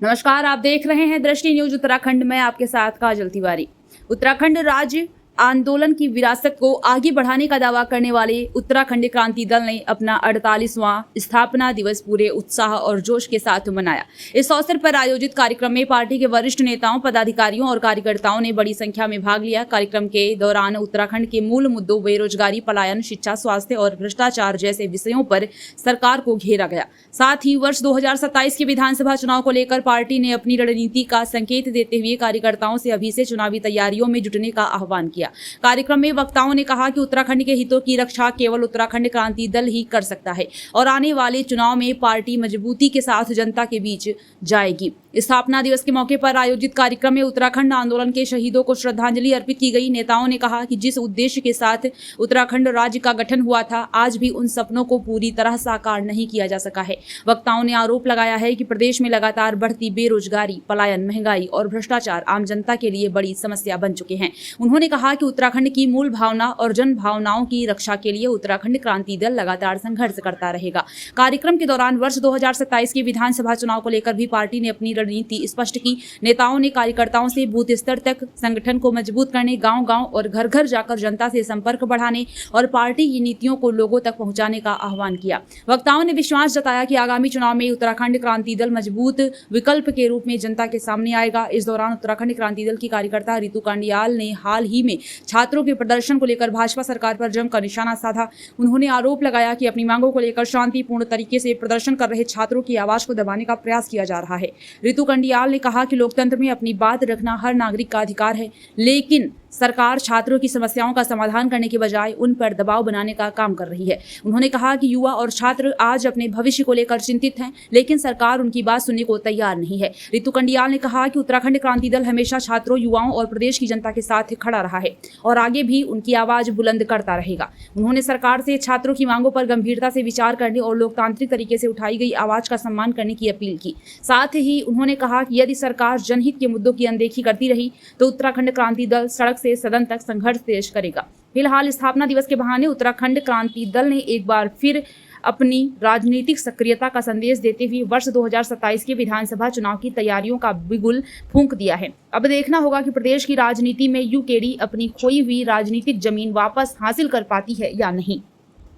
नमस्कार, आप देख रहे हैं दृष्टि न्यूज उत्तराखंड में आपके साथ काजल तिवारी। उत्तराखंड राज्य आंदोलन की विरासत को आगे बढ़ाने का दावा करने वाले उत्तराखंड क्रांति दल ने अपना 48वां स्थापना दिवस पूरे उत्साह और जोश के साथ मनाया। इस अवसर पर आयोजित कार्यक्रम में पार्टी के वरिष्ठ नेताओं, पदाधिकारियों और कार्यकर्ताओं ने बड़ी संख्या में भाग लिया। कार्यक्रम के दौरान उत्तराखंड के मूल मुद्दों बेरोजगारी, पलायन, शिक्षा, स्वास्थ्य और भ्रष्टाचार जैसे विषयों पर सरकार को घेरा गया। साथ ही वर्ष 2027 के विधानसभा चुनाव को लेकर पार्टी ने अपनी रणनीति का संकेत देते हुए कार्यकर्ताओं से अभी से चुनावी तैयारियों में जुटने का आह्वान किया। कार्यक्रम में वक्ताओं ने कहा कि उत्तराखंड के हितों की रक्षा केवल उत्तराखंड क्रांति दल ही कर सकता है और आने वाले चुनाव में पार्टी मजबूती के साथ जनता के बीच जाएगी। स्थापना दिवस के मौके पर आयोजित कार्यक्रम में उत्तराखंड आंदोलन के शहीदों को श्रद्धांजलि अर्पित की गई। नेताओं ने कहा कि जिस उद्देश्य के साथ उत्तराखंड राज्य का गठन हुआ था, आज भी उन सपनों को पूरी तरह साकार नहीं किया जा सका है। वक्ताओं ने आरोप लगाया है कि प्रदेश में लगातार बढ़ती बेरोजगारी, पलायन, महंगाई और भ्रष्टाचार आम जनता के लिए बड़ी समस्या बन चुके हैं। उन्होंने कहा कि उत्तराखंड की मूल भावना और जन भावनाओं की रक्षा के लिए उत्तराखंड क्रांति दल लगातार संघर्ष करता रहेगा। कार्यक्रम के दौरान वर्ष 2027 के विधानसभा चुनाव को लेकर भी पार्टी ने अपनी रणनीति स्पष्ट की। नेताओं ने कार्यकर्ताओं से बूथ स्तर तक संगठन को मजबूत करने, गांव-गांव और घर-घर जाकर जनता से संपर्क बढ़ाने और पार्टी की नीतियों को लोगों तक पहुंचाने का आह्वान किया। वक्ताओं ने विश्वास जताया कि आगामी चुनाव में उत्तराखंड क्रांति दल मजबूत विकल्प के रूप में जनता के सामने आएगा। इस दौरान उत्तराखंड क्रांति दल की कार्यकर्ता रितु कांडियाल ने हाल ही में छात्रों के प्रदर्शन को लेकर भाजपा सरकार पर जमकर निशाना साधा। उन्होंने आरोप लगाया कि अपनी मांगों को लेकर शांतिपूर्ण तरीके से प्रदर्शन कर रहे छात्रों की आवाज को दबाने का प्रयास किया जा रहा है। रितु कांडियाल ने कहा कि लोकतंत्र में अपनी बात रखना हर नागरिक का अधिकार है, लेकिन सरकार छात्रों की समस्याओं का समाधान करने के बजाय उन पर दबाव बनाने का काम कर रही है। उन्होंने कहा कि युवा और छात्र आज अपने भविष्य को लेकर चिंतित हैं, लेकिन सरकार उनकी बात सुनने को तैयार नहीं है। रितु कांडियाल ने कहा कि उत्तराखंड क्रांति दल हमेशा छात्रों, युवाओं और प्रदेश की जनता के साथ खड़ा रहा है और आगे भी उनकी आवाज बुलंद करता रहेगा। उन्होंने सरकार से छात्रों की मांगों पर गंभीरता से विचार करने और लोकतांत्रिक तरीके से उठाई गई आवाज का सम्मान करने की अपील की। साथ ही उन्होंने कहा कि यदि सरकार जनहित के मुद्दों की अनदेखी करती रही तो उत्तराखंड क्रांति दल सड़क से सदन तक संघर्ष पेश करेगा। फिलहाल स्थापना दिवस के बहाने उत्तराखंड क्रांति दल ने एक बार फिर अपनी राजनीतिक सक्रियता का संदेश देते हुए वर्ष 2027 के विधानसभा चुनाव की तैयारियों का बिगुल फूंक दिया है। अब देखना होगा कि प्रदेश की राजनीति में यूकेडी अपनी खोई हुई राजनीतिक जमीन वापस हासिल कर पाती है या नहीं।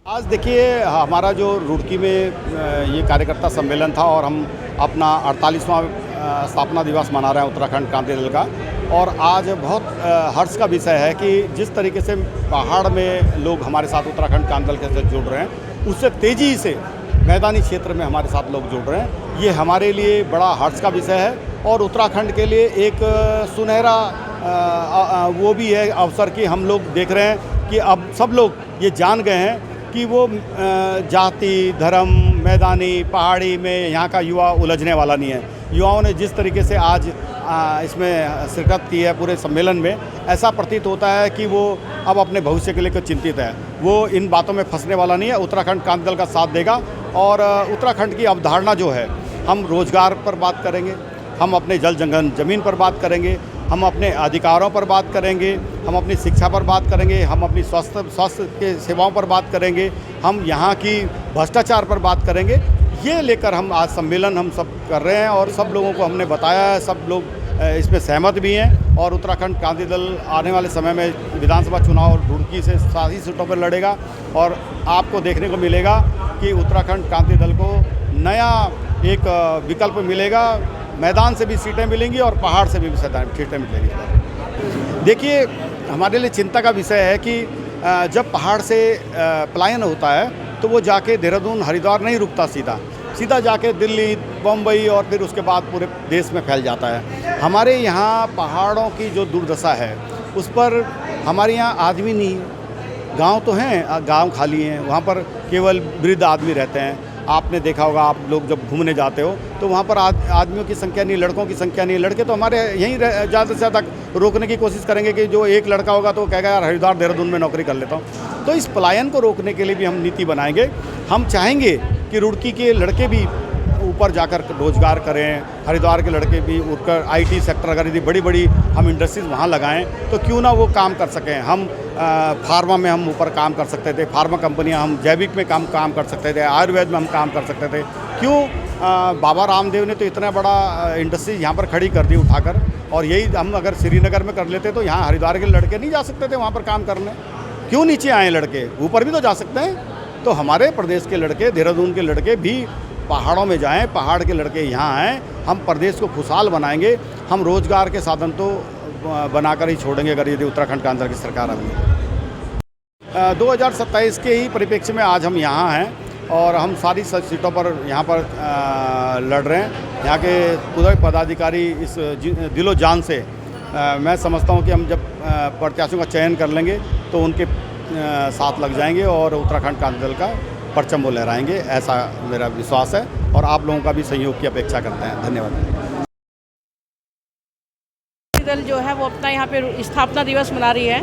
आज देखिए, हमारा जो रुड़की में ये कार्यकर्ता सम्मेलन था और हम अपना 48वां स्थापना दिवस मना रहे हैं उत्तराखंड क्रांति दल का। और आज बहुत हर्ष का विषय है कि जिस तरीके से पहाड़ में लोग हमारे साथ उत्तराखंड क्रांति दल के साथ जुड़ रहे हैं, उससे तेज़ी से मैदानी क्षेत्र में हमारे साथ लोग जुड़ रहे हैं। ये हमारे लिए बड़ा हर्ष का विषय है और उत्तराखंड के लिए एक सुनहरा वो भी है अवसर कि हम लोग देख रहे हैं कि अब सब लोग ये जान गए हैं कि वो जाति, धर्म, मैदानी, पहाड़ी में यहाँ का युवा उलझने वाला नहीं है। युवाओं ने जिस तरीके से आज इसमें शिरकत की है पूरे सम्मेलन में, ऐसा प्रतीत होता है कि वो अब अपने भविष्य के लेकर चिंतित है। वो इन बातों में फंसने वाला नहीं है। उत्तराखंड क्रांति दल का साथ देगा और उत्तराखंड की अवधारणा जो है, हम रोजगार पर बात करेंगे, हम अपने जल जंगल जमीन पर बात करेंगे, हम अपने अधिकारों पर बात करेंगे, हम अपनी शिक्षा पर बात करेंगे, हम अपनी स्वास्थ्य के सेवाओं पर बात करेंगे, हम यहाँ की भ्रष्टाचार पर बात करेंगे। ये लेकर हम आज सम्मेलन हम सब कर रहे हैं और सब लोगों को हमने बताया है, सब लोग इसमें सहमत भी हैं। और उत्तराखंड क्रांति दल आने वाले समय में विधानसभा चुनाव रुड़की से 7 सीटों पर लड़ेगा और आपको देखने को मिलेगा कि उत्तराखंड क्रांति दल को नया एक विकल्प मिलेगा। मैदान से भी सीटें मिलेंगी और पहाड़ से भी सीटें मिलेंगी। देखिए, हमारे लिए चिंता का विषय है कि जब पहाड़ से पलायन होता है तो वो जाके देहरादून, हरिद्वार नहीं रुकता, सीधा जाके दिल्ली, बम्बई और फिर उसके बाद पूरे देश में फैल जाता है। हमारे यहाँ पहाड़ों की जो दुर्दशा है उस पर हमारे यहाँ आदमी नहीं, गांव तो हैं, गांव खाली हैं, वहाँ पर केवल वृद्ध आदमी रहते हैं। आपने देखा होगा, आप लोग जब घूमने जाते हो तो वहाँ पर आदमियों की संख्या नहीं, लड़कों की संख्या नहीं। लड़के तो हमारे यहीं ज़्यादा से ज़्यादा रोकने की कोशिश करेंगे कि जो एक लड़का होगा तो वो कहेगा यार हरिद्वार, देहरादून में नौकरी कर लेता हूँ। तो इस पलायन को रोकने के लिए भी हम नीति बनाएंगे। हम चाहेंगे कि रुड़की के लड़के भी ऊपर जाकर रोजगार करें, हरिद्वार के लड़के भी उठकर IT सेक्टर, अगर यदि बड़ी बड़ी हम इंडस्ट्रीज़ वहाँ लगाएं तो क्यों ना वो काम कर सकें। हम फार्मा में हम ऊपर काम कर सकते थे, फार्मा कंपनियाँ, हम जैविक में काम कर सकते थे, आयुर्वेद में हम काम कर सकते थे। क्यों बाबा रामदेव ने तो इतना बड़ा इंडस्ट्री यहाँ पर खड़ी कर दी उठाकर, और यही हम अगर श्रीनगर में कर लेते तो यहाँ हरिद्वार के लड़के नहीं जा सकते थे वहाँ पर काम करने। क्यों नीचे आए लड़के, ऊपर भी तो जा सकते हैं। तो हमारे प्रदेश के लड़के, देहरादून के लड़के भी पहाड़ों में जाएं, पहाड़ के लड़के यहाँ आएँ, हम प्रदेश को खुशहाल बनाएंगे। हम रोज़गार के साधन तो बनाकर ही छोड़ेंगे अगर यदि उत्तराखंड के अंदर की सरकार आएगी। 2027 के ही परिप्रेक्ष्य में आज हम यहाँ हैं और हम सारी सीटों पर यहाँ पर लड़ रहे हैं। यहाँ के पूरे पदाधिकारी इस दिलो जान से मैं समझता हूँ कि हम जब प्रत्याशियों का चयन कर लेंगे तो उनके साथ लग जाएंगे और उत्तराखंड क्रांति दल का परचम वो लहराएंगे, ऐसा मेरा विश्वास है और आप लोगों का भी सहयोग की अपेक्षा करते हैं। धन्यवाद। दल जो है वो अपना यहाँ पे स्थापना दिवस मना रही है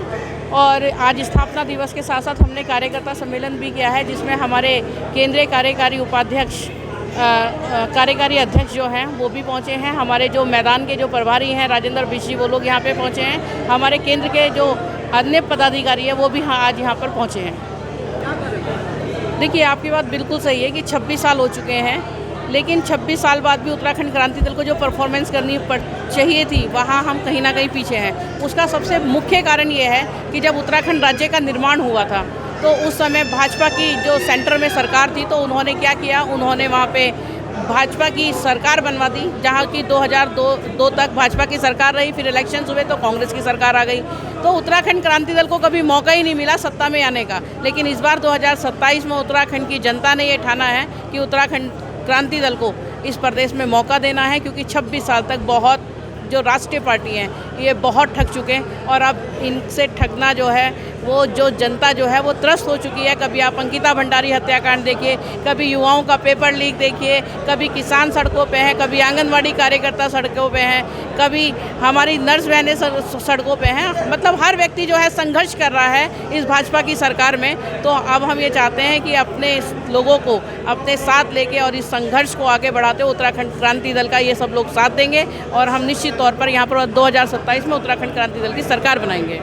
और आज स्थापना दिवस के साथ साथ हमने कार्यकर्ता सम्मेलन भी किया है, जिसमें हमारे केंद्रीय कार्यकारी उपाध्यक्ष कार्यकारी अध्यक्ष जो हैं वो भी पहुँचे हैं। हमारे जो मैदान के जो प्रभारी हैं राजेंद्र बिश्री वो लोग यहाँ पे पहुँचे हैं। हमारे केंद्र के जो अन्य पदाधिकारी हैं वो भी आज यहाँ पर पहुँचे हैं। देखिए, आपकी बात बिल्कुल सही है कि 26 साल हो चुके हैं, लेकिन 26 साल बाद भी उत्तराखंड क्रांति दल को जो परफॉर्मेंस करनी चाहिए थी वहाँ हम कहीं ना कहीं पीछे हैं। उसका सबसे मुख्य कारण ये है कि जब उत्तराखंड राज्य का निर्माण हुआ था तो उस समय भाजपा की जो सेंटर में सरकार थी तो उन्होंने क्या किया, उन्होंने वहाँ पे भाजपा की सरकार बनवा दी, जहाँ की 2002 तक भाजपा की सरकार रही। फिर इलेक्शंस हुए तो कांग्रेस की सरकार आ गई, तो उत्तराखंड क्रांति दल को कभी मौका ही नहीं मिला सत्ता में आने का। लेकिन इस बार 2027 में उत्तराखंड की जनता ने ये ठाना है कि उत्तराखंड क्रांति दल को इस प्रदेश में मौका देना है, क्योंकि 26 साल तक बहुत जो राष्ट्रीय पार्टी हैं ये बहुत ठग चुके हैं और अब इनसे ठगना जो है वो जो जनता जो है वो त्रस्त हो चुकी है। कभी आप अंकिता भंडारी हत्याकांड देखिए, कभी युवाओं का पेपर लीक देखिए, कभी किसान सड़कों पे हैं, कभी आंगनवाड़ी कार्यकर्ता सड़कों पे हैं, कभी हमारी नर्स बहनें सड़कों पे हैं। मतलब हर व्यक्ति जो है संघर्ष कर रहा है इस भाजपा की सरकार में। तो अब हम ये चाहते हैं कि अपने लोगों को अपने साथ लेके और इस संघर्ष को आगे बढ़ाते हुए उत्तराखंड क्रांति दल का ये सब लोग साथ देंगे और हम निश्चित तौर पर यहाँ पर 2027 में उत्तराखंड क्रांति दल की सरकार बनाएंगे।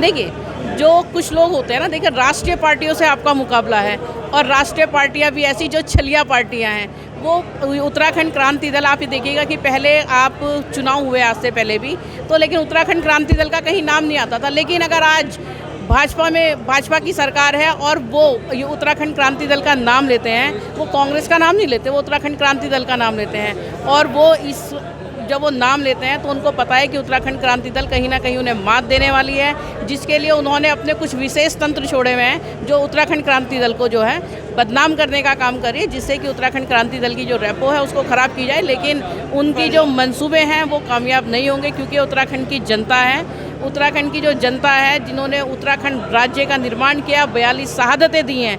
देखिए, जो कुछ लोग होते हैं ना, देखिए राष्ट्रीय पार्टियों से आपका मुकाबला है और राष्ट्रीय पार्टियां भी ऐसी जो छलिया पार्टियां हैं, वो उत्तराखंड क्रांति दल आप ही देखिएगा कि पहले आप चुनाव हुए आज से पहले भी तो, लेकिन उत्तराखंड क्रांति दल का कहीं नाम नहीं आता था। लेकिन अगर आज भाजपा की सरकार है और वो ये उत्तराखंड क्रांति दल का नाम लेते हैं, वो कांग्रेस का नाम नहीं लेते, वो उत्तराखंड क्रांति दल का नाम लेते हैं। और वो जब वो नाम लेते हैं तो उनको पता है कि उत्तराखंड क्रांति दल कहीं ना कहीं उन्हें मात देने वाली है, जिसके लिए उन्होंने अपने कुछ विशेष तंत्र छोड़े हुए हैं जो उत्तराखंड क्रांति दल को जो है बदनाम करने का काम करिए, जिससे कि उत्तराखंड क्रांति दल की जो रेपो है उसको ख़राब की जाए। लेकिन उनकी जो मंसूबे हैं वो कामयाब नहीं होंगे, क्योंकि उत्तराखंड की जनता है, उत्तराखंड की जो जनता है जिन्होंने उत्तराखंड राज्य का निर्माण किया, 42 शहादतें दी हैं,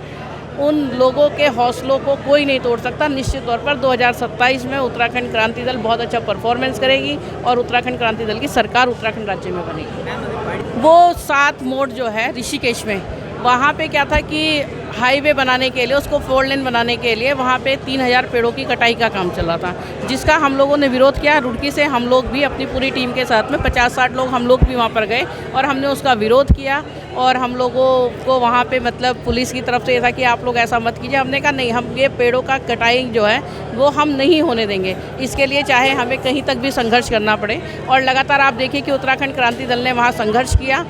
उन लोगों के हौसलों को कोई नहीं तोड़ सकता। निश्चित तौर पर 2027 में उत्तराखंड क्रांति दल बहुत अच्छा परफॉर्मेंस करेगी और उत्तराखंड क्रांति दल की सरकार उत्तराखंड राज्य में बनेगी। वो 7 मोड़ जो है ऋषिकेश में, वहाँ पे क्या था कि हाईवे बनाने के लिए, उसको 4 लेन बनाने के लिए वहाँ पे 3000 पेड़ों की कटाई का काम चला था, जिसका हम लोगों ने विरोध किया। रुड़की से हम लोग भी अपनी पूरी टीम के साथ में 50-60 लोग हम लोग भी वहाँ पर गए और हमने उसका विरोध किया। और हम लोगों को वहाँ पे मतलब पुलिस की तरफ से ये था कि आप लोग ऐसा मत कीजिए। हमने कहा नहीं, हम ये पेड़ों का कटाई जो है वो हम नहीं होने देंगे, इसके लिए चाहे हमें कहीं तक भी संघर्ष करना पड़े। और लगातार आप देखिए कि उत्तराखंड क्रांति दल ने वहाँ संघर्ष किया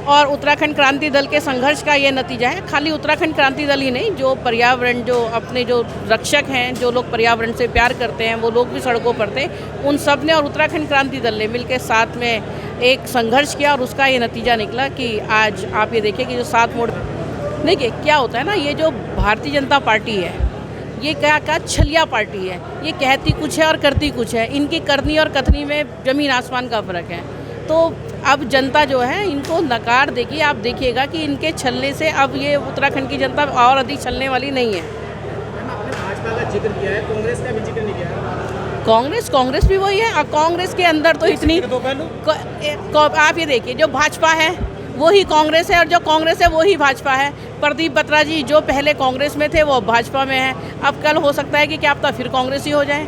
और उत्तराखंड क्रांति दल के संघर्ष का ये नतीजा है। खाली उत्तराखंड क्रांति दल ही नहीं, जो पर्यावरण, जो अपने जो रक्षक हैं, जो लोग पर्यावरण से प्यार करते हैं, वो लोग भी सड़कों पर थे। उन सब ने और उत्तराखंड क्रांति दल ने मिलकर साथ में एक संघर्ष किया और उसका ये नतीजा निकला कि आज आप ये देखिए कि जो 7 मोड़, देखिए क्या होता है ना, ये जो भारतीय जनता पार्टी है ये क्या छलिया पार्टी है। ये कहती कुछ है और करती कुछ है। इनकी करनी और कथनी में ज़मीन आसमान का फ़र्क है। तो अब जनता जो है इनको नकार देगी। आप देखिएगा कि इनके छलने से अब ये उत्तराखंड की जनता और अधिक छलने वाली नहीं है। आपने भाजपा का जिक्र किया है, कांग्रेस का भी जिक्र नहीं किया है। कांग्रेस भी वही है और कांग्रेस के अंदर तो इतनी आप ये देखिए, जो भाजपा है वही कांग्रेस है और जो कांग्रेस है वही भाजपा है। प्रदीप बत्रा जी जो पहले कांग्रेस में थे वो भाजपा में है। अब कल हो सकता है कि क्या पता फिर कांग्रेस ही हो जाए।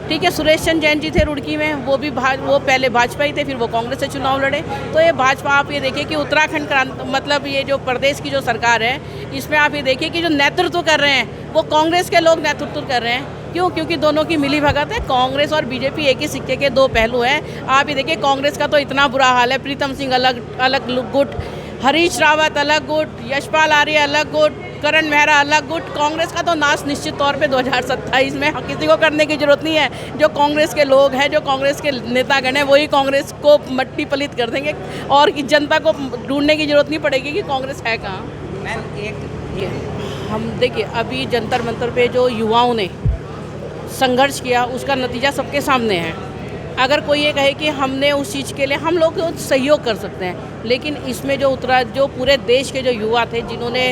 ठीक है, सुरेश चंद्र जैन जी थे रुड़की में, वो पहले भाजपा ही थे, फिर वो कांग्रेस से चुनाव लड़े। तो ये भाजपा, आप ये देखिए कि उत्तराखंड क्रांति मतलब ये जो प्रदेश की जो सरकार है, इसमें आप ये देखिए कि जो नेतृत्व कर रहे हैं वो कांग्रेस के लोग नेतृत्व कर रहे हैं। क्यों? क्योंकि दोनों की मिली भगत है। कांग्रेस और बीजेपी एक ही सिक्के के दो पहलू हैं। आप ही देखिए, कांग्रेस का तो इतना बुरा हाल है, प्रीतम सिंह अलग गुट, हरीश रावत अलग गुट, यशपाल आर्य अलग गुट, करण मेहरा अलग गुट। कांग्रेस का तो नाश निश्चित तौर पे 2027 में किसी को करने की जरूरत नहीं है। जो कांग्रेस के लोग हैं, जो कांग्रेस के नेतागण हैं, वही कांग्रेस को मट्टी पलित कर देंगे और जनता को ढूंढने की जरूरत नहीं पड़ेगी कि कांग्रेस है कहाँ। हम देखिए, अभी जंतर मंतर पे जो युवाओं ने संघर्ष किया, उसका नतीजा सबके सामने है। अगर कोई ये कहे कि हमने उस चीज़ के लिए हम लोग सहयोग कर सकते हैं, लेकिन इसमें जो पूरे देश के जो युवा थे, जिन्होंने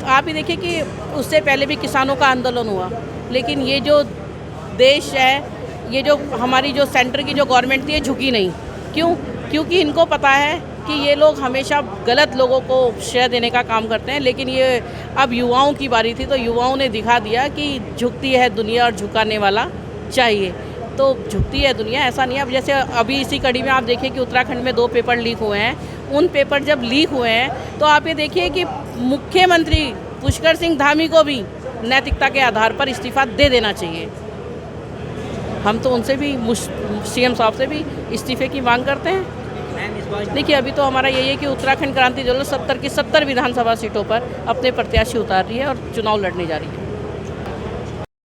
आप ही देखिए कि उससे पहले भी किसानों का आंदोलन हुआ, लेकिन ये जो देश है, ये जो हमारी जो सेंटर की जो गवर्नमेंट थी, ये झुकी नहीं। क्यों? क्योंकि इनको पता है कि ये लोग हमेशा गलत लोगों को श्रेय देने का काम करते हैं। लेकिन ये अब युवाओं की बारी थी, तो युवाओं ने दिखा दिया कि झुकती है दुनिया और झुकाने वाला चाहिए। तो झुकती है दुनिया, ऐसा नहीं है। अब जैसे अभी इसी कड़ी में आप देखिए कि उत्तराखंड में 2 पेपर लीक हुए हैं। उन पेपर जब लीक हुए हैं, तो आप ये देखिए कि मुख्यमंत्री पुष्कर सिंह धामी को भी नैतिकता के आधार पर इस्तीफा दे देना चाहिए। हम तो उनसे भी, सीएम साहब से भी इस्तीफे की मांग करते हैं। देखिए, अभी तो हमारा यही है कि उत्तराखंड क्रांति दल 70 की 70 विधानसभा सीटों पर अपने प्रत्याशी उतार रही है और चुनाव लड़ने जा रही है।